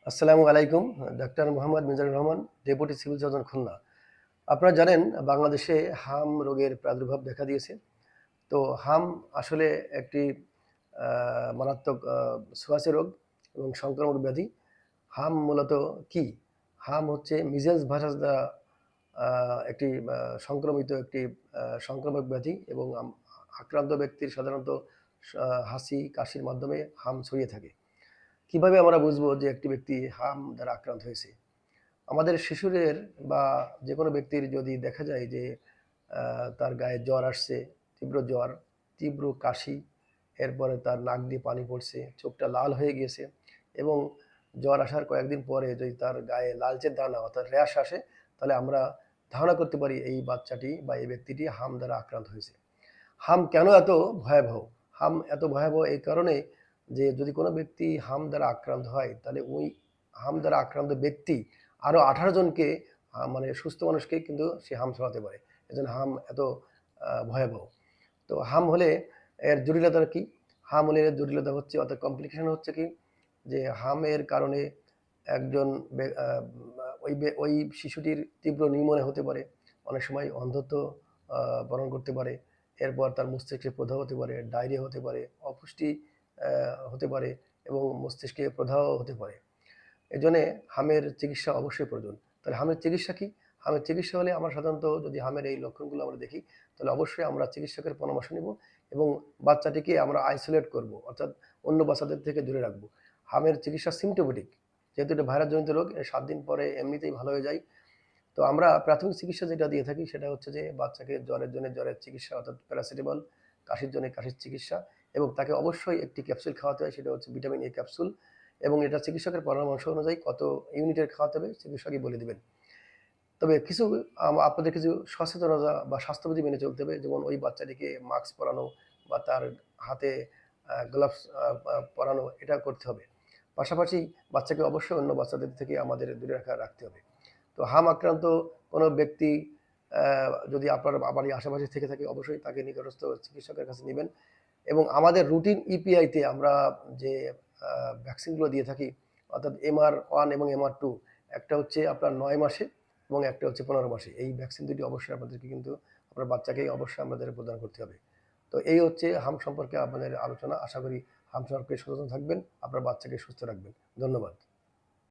আসসালামু আলাইকুম। Doctor Mohammad Mizanur Rahman, deputy civil surgeon, Khulna. আপনারা জানেন বাংলাদেশে হাম রোগের প্রাদুর্ভাব দেখা দিয়েছে। তো হাম আসলে একটি মারাত্মক ছোঁয়াচে রোগ এবং সংক্রামক ব্যাধি। হাম মূলত কি? হাম হচ্ছে মিজেলস ভাইরাস দ্বারা একটি সংক্রমিত একটি সংক্রামক ব্যাধি এবং আক্রান্ত ব্যক্তির সাধারণত হাসি, কাশির মাধ্যমে হাম ছড়িয়ে থাকে। কিভাবে আমরা বুঝবো যে একটি ব্যক্তি হাম দ্বারা আক্রান্ত হয়েছে? আমাদের শিশুদের বা যে কোনো ব্যক্তির যদি দেখা যায় যে তার গায়ে জ্বর আসছে, তীব্র জ্বর, তীব্র কাশি, এরপরে তার নাক দিয়ে পানি পড়ছে, চোখটা লাল হয়ে গিয়েছে এবং জ্বর আসার কয়েকদিন পরে যদি তার গায়ে লালচে দানা অর্থাৎ র্যাশ আসে, তাহলে আমরা ধারণা করতে পারি এই বাচ্চাটি বা এই ব্যক্তিটি হাম দ্বারা আক্রান্ত হয়েছে। হাম কেন এত ভয়াবহ? হাম এত ভয়াবহ এই কারণে যে যদি কোনো ব্যক্তি হাম দ্বারা আক্রান্ত হয়, তাহলে ওই হাম দ্বারা আক্রান্ত ব্যক্তি আরও 18 জনকে মানে সুস্থ মানুষকে কিন্তু সে হাম ছড়াতে পারে। এজন্য হাম এত ভয়াবহ। তো হাম হলে এর জটিলতা কি? হাম হলে এর জটিলতা হচ্ছে অর্থাৎ কমপ্লিকেশন হচ্ছে কি, যে হামের কারণে একজন ওই শিশুটির তীব্র নিউমোনিয়া হতে পারে, অনেক সময় অন্ধত্ব বরণ করতে পারে, এরপর তার মস্তিষ্কে প্রদাহ হতে পারে, ডায়রিয়া হতে পারে, অপুষ্টি হতে পারে এবং মস্তিষ্কে প্রদাহ হতে পারে। এই জন্যে হামের চিকিৎসা অবশ্যই প্রয়োজন। তাহলে হামের চিকিৎসা কি? হামের চিকিৎসা হলে আমরা সাধারণত যদি হামের এই লক্ষণগুলো আমরা দেখি, তাহলে অবশ্যই আমরা চিকিৎসকের পরামর্শ নিব এবং বাচ্চাটিকে আমরা আইসোলেট করব, অর্থাৎ অন্য বাচ্চাদের থেকে দূরে রাখবো। হামের চিকিৎসা সিমটোমেটিক, যেহেতু এটা ভাইরাস জনিত রোগ, 7 দিন পরে এমনিতেই ভালো হয়ে যায়। তো আমরা প্রাথমিক চিকিৎসা যেটা দিয়ে থাকি সেটা হচ্ছে যে বাচ্চাকে জ্বরের জন্য জ্বরের চিকিৎসা অর্থাৎ প্যারাসিটামল, কাশির জন্য কাশির চিকিৎসা এবং তাকে অবশ্যই একটি ক্যাপসুল খাওয়াতে হয়, সেটা হচ্ছে ভিটামিন এ ক্যাপসুল এবং এটা চিকিৎসকের পরামর্শ অনুযায়ী কত ইউনিটের খাওয়াতে হবে চিকিৎসকই বলে দিবেন। তবে কিছু আপনাদের কিছু সচেতনতা বা স্বাস্থ্যবিধি মেনে চলতে হবে, যেমন ওই বাচ্চাটিকে মাস্ক পরানো বা তার হাতে গ্লাভস পরানো, এটা করতে হবে। পাশাপাশি বাচ্চাকে অবশ্যই অন্য বাচ্চাদের থেকে আমাদের দূরে রাখতে হবে। তো হাম আক্রান্ত কোনো ব্যক্তি যদি আপনার বাড়ির আশেপাশে থেকে থাকে, অবশ্যই তাকে নিকটস্থ চিকিৎসকের কাছে নেবেন এবং আমাদের রুটিন ইপিআইতে আমরা যে ভ্যাকসিনগুলো দিয়ে থাকি, অর্থাৎ MR1 এবং MR2, একটা হচ্ছে আপনার 9 মাসে এবং একটা হচ্ছে 15 মাসে। এই ভ্যাকসিন দুটি অবশ্যই আপনাদেরকে কিন্তু আপনার বাচ্চাকেই অবশ্যই আমাদের প্রদান করতে হবে। তো এই হচ্ছে হাম সম্পর্কে আপনাদের আলোচনা। আশা করি হাম সম্পর্কে সচেতন থাকবেন, আপনার বাচ্চাকে সুস্থ রাখবেন। ধন্যবাদ।